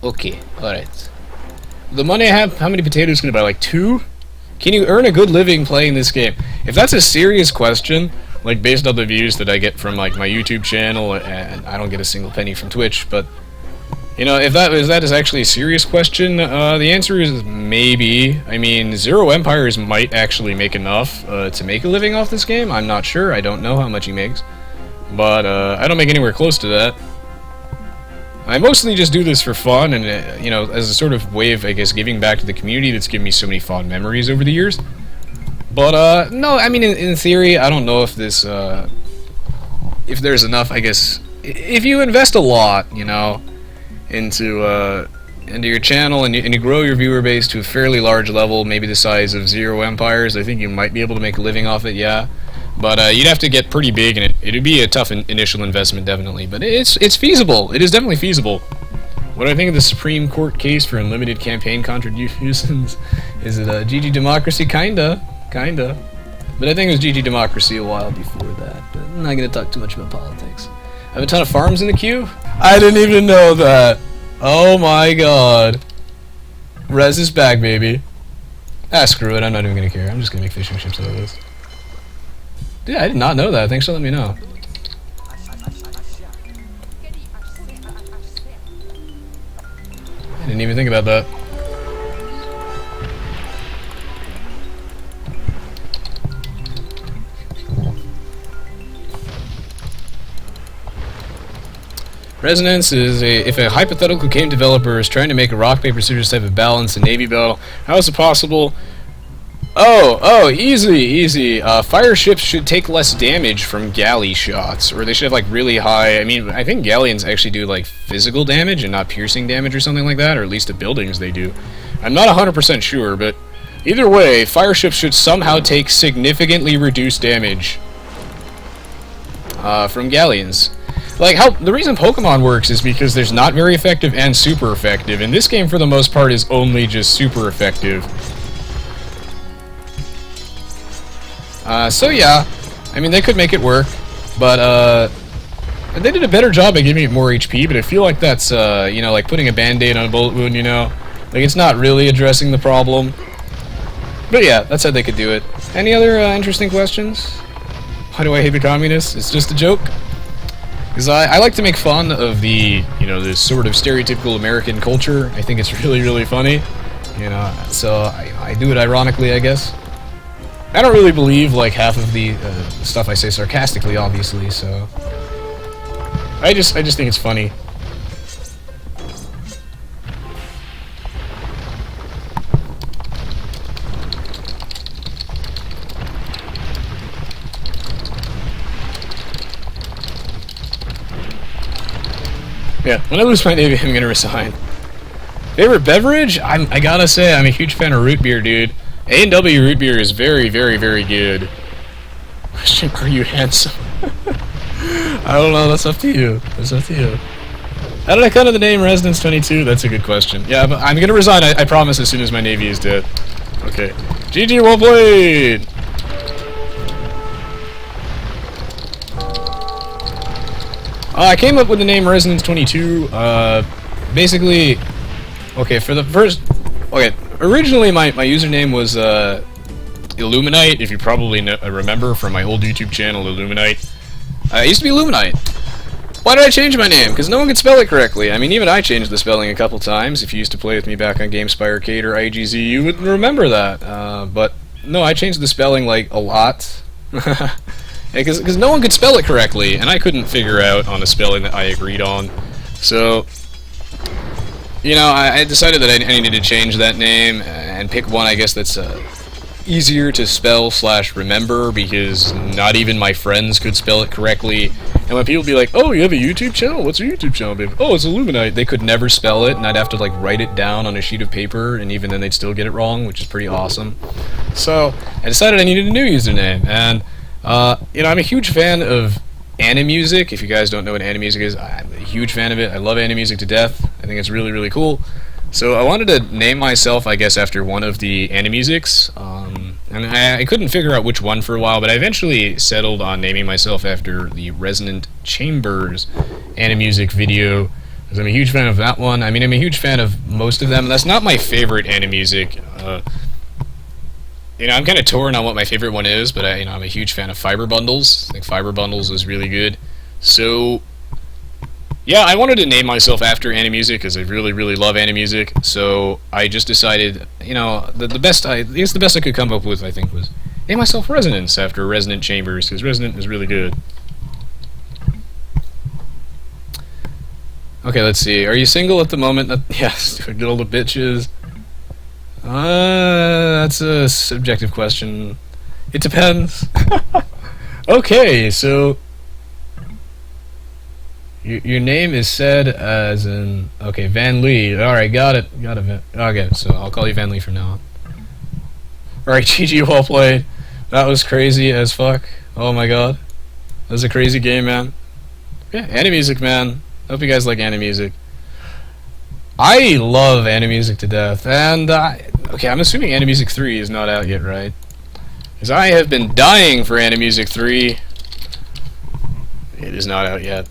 Okay, alright. The money I have, how many potatoes can I buy? Like 2? Can you earn a good living playing this game? If that's a serious question, like based on the views that I get from like my YouTube channel, and I don't get a single penny from Twitch, but you know, if that is actually a serious question, the answer is maybe. I mean, Zero Empires might actually make enough to make a living off this game. I'm not sure. I don't know how much he makes, but I don't make anywhere close to that. I mostly just do this for fun and, you know, as a sort of way of, I guess, giving back to the community that's given me so many fond memories over the years. But, no, I mean, in theory, I don't know if this, if there's enough, I guess, if you invest a lot, you know, into your channel and you grow your viewer base to a fairly large level, maybe the size of Zero Empires, I think you might be able to make a living off it, yeah. But you'd have to get pretty big, and it'd be a tough initial investment, definitely. But it's feasible. It is definitely feasible. What do I think of the Supreme Court case for unlimited campaign contributions? Is it GG Democracy? Kinda. But I think it was GG Democracy a while before that. But I'm not gonna talk too much about politics. I have a ton of farms in the queue? I didn't even know that. Oh my god. Rez is back, baby. Ah, screw it. I'm not even gonna care. I'm just gonna make fishing ships out of this. Dude, I did not know that. Thanks for letting me know. I didn't even think about that. Resonance is if a hypothetical game developer is trying to make a rock, paper, scissors type of balance in Navy battle, how is it possible? Oh, easy. Fire ships should take less damage from galley shots, or they should have like really high. I mean, I think galleons actually do like physical damage and not piercing damage or something like that, or at least to buildings they do. I'm not 100% sure, but either way, fire ships should somehow take significantly reduced damage from galleons. Like, how the reason Pokemon works is because there's not very effective and super effective, and this game for the most part is only just super effective. So yeah, I mean, they could make it work, but, they did a better job at giving it more HP, but I feel like that's, you know, like putting a band-aid on a bullet wound, you know? Like, it's not really addressing the problem. But yeah, that's how they could do it. Any other, interesting questions? Why do I hate the communists? It's just a joke? Because I like to make fun of the, you know, this sort of stereotypical American culture. I think it's really, really funny, you know, so I do it ironically, I guess. I don't really believe, like, half of the stuff I say sarcastically, obviously, so... I just think it's funny. Yeah, when I lose my Navy, I'm gonna resign. Favorite beverage? I gotta say, I'm a huge fan of root beer, dude. A&W root beer is very, very, very good. Question, are you handsome? I don't know, that's up to you. That's up to you. How did I come to the name Resonance 22? That's a good question. Yeah, but I'm gonna resign, I promise, as soon as my Navy is dead. Okay. GG, well played! I came up with the name Resonance 22, basically... Okay, for the first... Okay, originally my username was, Illuminite, if you probably remember from my old YouTube channel, Illuminite. It used to be Illuminite. Why did I change my name? Because no one could spell it correctly. I mean, even I changed the spelling a couple times. If you used to play with me back on GameSpy Arcade or IGZ, you would remember that. But, no, I changed the spelling, like, a lot. Because no one could spell it correctly, and I couldn't figure out on a spelling that I agreed on. So, you know, I decided that I needed to change that name and pick one, I guess, that's easier to spell / remember, because not even my friends could spell it correctly. And when people be like, oh, you have a YouTube channel? What's your YouTube channel, babe? Oh, it's Illuminite. They could never spell it, and I'd have to, like, write it down on a sheet of paper, and even then they'd still get it wrong, which is pretty awesome. So, I decided I needed a new username, and, you know, I'm a huge fan of Animusic. If you guys don't know what Animusic is, I'm a huge fan of it. I love Animusic to death. I think it's really, really cool. So I wanted to name myself, I guess, after one of the Animusics, and I couldn't figure out which one for a while, but I eventually settled on naming myself after the Resonant Chambers Animusic video because I'm a huge fan of that one. I mean, I'm a huge fan of most of them. That's not my favorite Animusic. You know, I'm kind of torn on what my favorite one is, but I'm a huge fan of Fiber Bundles. I think Fiber Bundles is really good. So, yeah, I wanted to name myself after Animusic because I really, really love Animusic. So I just decided, the best I could come up with, I think, was name myself Resonance after Resonant Chambers, because Resonant is really good. Okay, let's see. Are you single at the moment? Yes, good old bitches. That's a subjective question. It depends. Okay, so your name is said as in Van Lee. All right, got it. Okay, so I'll call you Van Lee from now on. All right, GG, well played. That was crazy as fuck. Oh my god, that was a crazy game, man. Yeah, Animusic, man. Hope you guys like Animusic. I love Animusic to death, and okay, I'm assuming Animusic 3 is not out yet, right? Because I have been dying for Animusic 3. It is not out yet.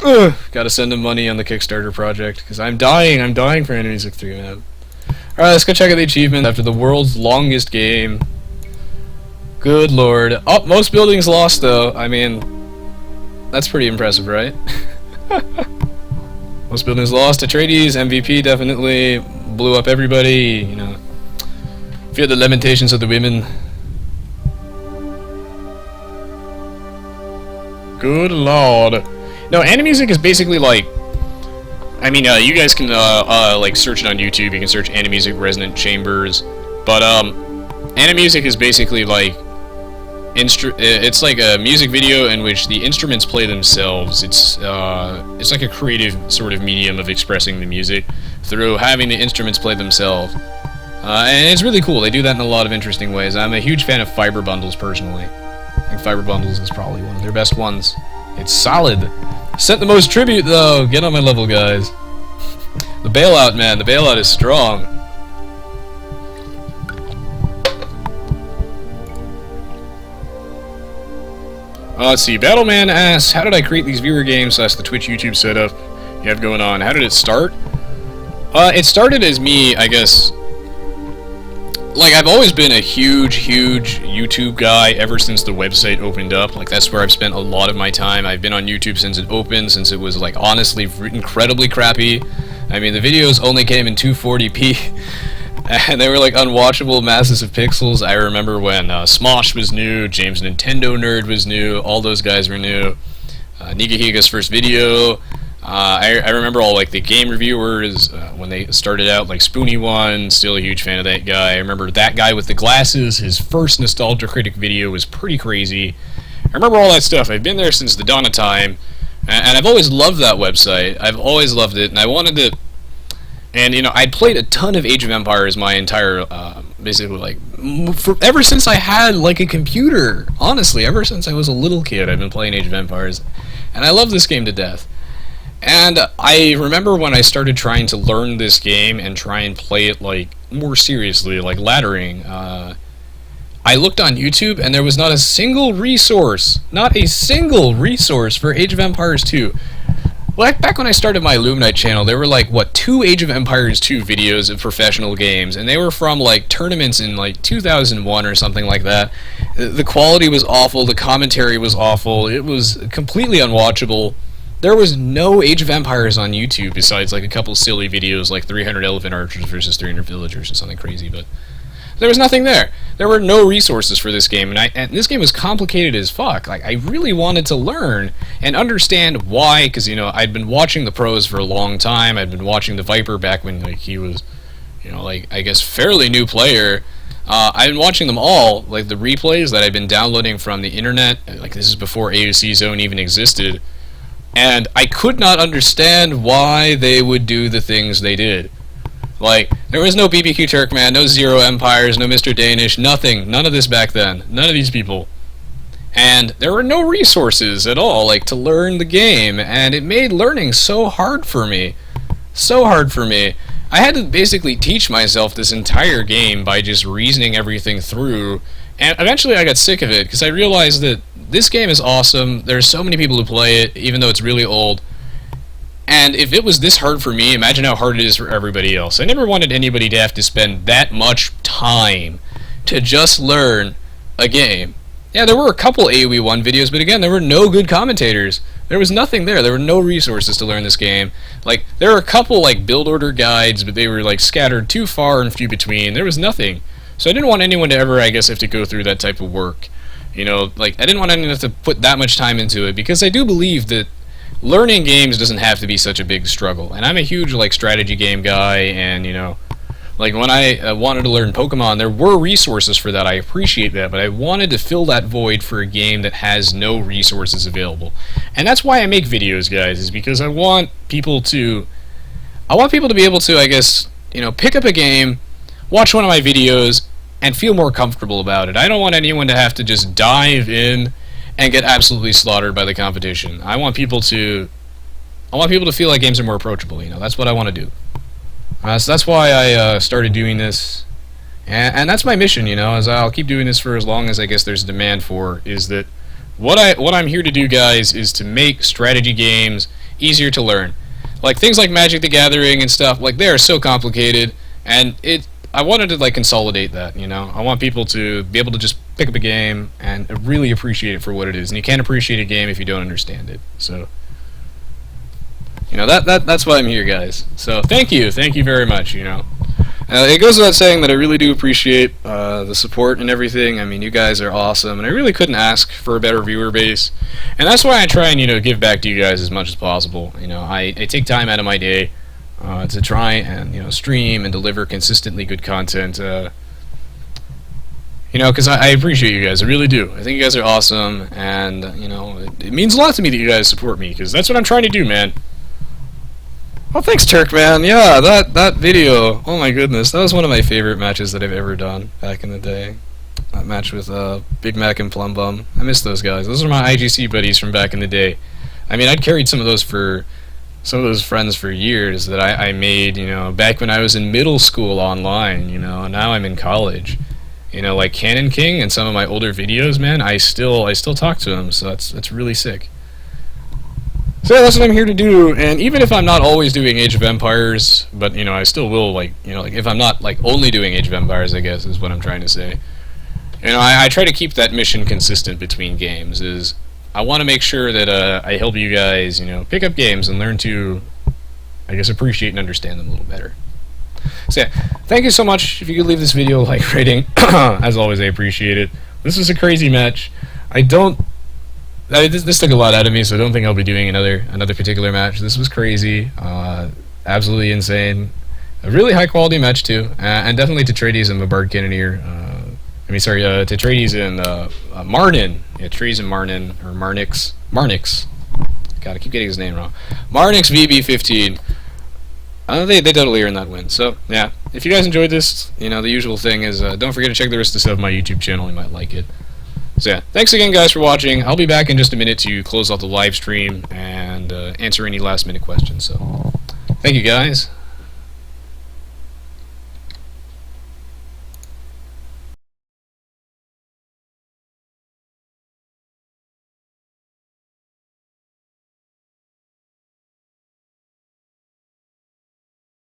Ugh, gotta send them money on the Kickstarter project, because I'm dying for Animusic 3, man. Alright, let's go check out the achievement after the world's longest game. Good lord. Oh, most buildings lost, though. I mean, that's pretty impressive, right? Most buildings lost. Atreides, MVP, definitely blew up everybody, Fear the lamentations of the women. Good lord. No, Animusic is basically like, you guys can like search it on YouTube. You can search Animusic Resonant Chambers, but Animusic is basically like it's like a music video in which the instruments play themselves. It's like a creative sort of medium of expressing the music through having the instruments play themselves, and it's really cool. They do that in a lot of interesting ways. I'm a huge fan of Fiber Bundles personally. I think Fiber Bundles is probably one of their best ones. It's solid. Sent the most tribute though. Get on my level, guys. The bailout, man. The bailout is strong. Let's see. Battleman asks, how did I create these viewer games / the Twitch YouTube setup you have going on? How did it start? It started as me, I guess. Like, I've always been a huge YouTube guy ever since the website opened up. Like, that's where I've spent a lot of my time. I've been on YouTube since it opened, since it was, like, honestly incredibly crappy. I mean, the videos only came in 240p, and they were, like, unwatchable masses of pixels. I remember when Smosh was new, James Nintendo Nerd was new, all those guys were new. Nigahiga's first video. I remember all like the game reviewers when they started out, like Spoony One, still a huge fan of that guy. I remember that guy with the glasses, his first Nostalgia Critic video was pretty crazy. I remember all that stuff. I've been there since the dawn of time, and I've always loved that website. I've always loved it, and I wanted to, and I'd played a ton of Age of Empires my entire, basically like, ever since I had like a computer. Honestly, ever since I was a little kid, I've been playing Age of Empires, and I love this game to death. And I remember when I started trying to learn this game and try and play it like more seriously, like laddering, I looked on YouTube and there was not a single resource for Age of Empires 2. Like back when I started my Illuminite channel, there were like, 2 Age of Empires 2 videos of professional games, and they were from like tournaments in like 2001 or something like that. The quality was awful, the commentary was awful, it was completely unwatchable. There was no Age of Empires on YouTube besides like a couple silly videos like 300 elephant archers versus 300 villagers or something crazy, but there was nothing there. There were no resources for this game, and this game was complicated as fuck. Like, I really wanted to learn and understand why, because, I'd been watching the pros for a long time. I'd been watching the Viper back when like he was, like, I guess fairly new player. I've been watching them all, like the replays that I've been downloading from the internet. Like, this is before AOC Zone even existed. And I could not understand why they would do the things they did. Like, there was no BBQ Turkman, no Zero Empires, no Mr. Danish, nothing. None of this back then. None of these people. And there were no resources at all, like, to learn the game. And it made learning so hard for me. So hard for me. I had to basically teach myself this entire game by just reasoning everything through. And eventually I got sick of it, because I realized that this game is awesome. There's so many people who play it, even though it's really old. And if it was this hard for me, imagine how hard it is for everybody else. I never wanted anybody to have to spend that much time to just learn a game. Yeah, there were a couple AoE1 videos, but again, there were no good commentators. There was nothing there. There were no resources to learn this game. Like, there were a couple, like, build order guides, but they were, like, scattered too far and few between. There was nothing. So I didn't want anyone to ever, I guess, have to go through that type of work. You know, like, I didn't want anyone to have to put that much time into it, because I do believe that learning games doesn't have to be such a big struggle. And I'm a huge, like, strategy game guy, and, you know, like, when I wanted to learn Pokemon, there were resources for that. I appreciate that, but I wanted to fill that void for a game that has no resources available. And that's why I make videos, guys, is because I want people to be able to, I guess, you know, pick up a game, watch one of my videos, and feel more comfortable about it. I don't want anyone to have to just dive in and get absolutely slaughtered by the competition. I want people to feel like games are more approachable. You know, that's what I want to do. So that's why I started doing this, and that's my mission. You know, as I'll keep doing this for as long as I guess there's demand for. Is that what I'm here to do, guys? Is to make strategy games easier to learn. Like things like Magic the Gathering and stuff. Like they are so complicated, and I wanted to like consolidate that. You know, I want people to be able to just pick up a game and really appreciate it for what it is. And you can't appreciate a game if you don't understand it. So. You know, that's why I'm here, guys. So thank you very much. You know, it goes without saying that I really do appreciate the support and everything. I mean, you guys are awesome, and I really couldn't ask for a better viewer base. And that's why I try and, you know, give back to you guys as much as possible. You know, I take time out of my day to try and, you know, stream and deliver consistently good content. You know, because I appreciate you guys. I really do. I think you guys are awesome, and you know, it means a lot to me that you guys support me, because that's what I'm trying to do, man. Well, thanks, Turk, man. Yeah, that video, oh my goodness, that was one of my favorite matches that I've ever done back in the day. That match with Big Mac and Plum Bum. I miss those guys. Those are my IGC buddies from back in the day. I mean, I'd carried some of those friends for years that I made, you know, back when I was in middle school online, you know, and now I'm in college. You know, like Cannon King and some of my older videos, man, I still talk to them, so that's really sick. So yeah, that's what I'm here to do, and even if I'm not always doing Age of Empires, but, you know, I still will, like, you know, like, if I'm not, like, only doing Age of Empires, I guess, is what I'm trying to say. You know, I try to keep that mission consistent between games, is I want to make sure that I help you guys, you know, pick up games and learn to, I guess, appreciate and understand them a little better. So yeah, thank you so much. If you could leave this video a like rating, as always, I appreciate it. This was a crazy match. This took a lot out of me, so I don't think I'll be doing another particular match. This was crazy, absolutely insane. A really high quality match too, and definitely Tetrades and Mabard Cannoneer. Tetrades and Marnin. Yeah, Tetrades and Marnin, or Marnix. God, I keep getting his name wrong. Marnix VB15. They totally earned that win. So yeah, if you guys enjoyed this, you know, the usual thing is don't forget to check the rest of the stuff on my YouTube channel. You might like it. So yeah, thanks again, guys, for watching. I'll be back in just a minute to close out the live stream and answer any last-minute questions. So, thank you, guys.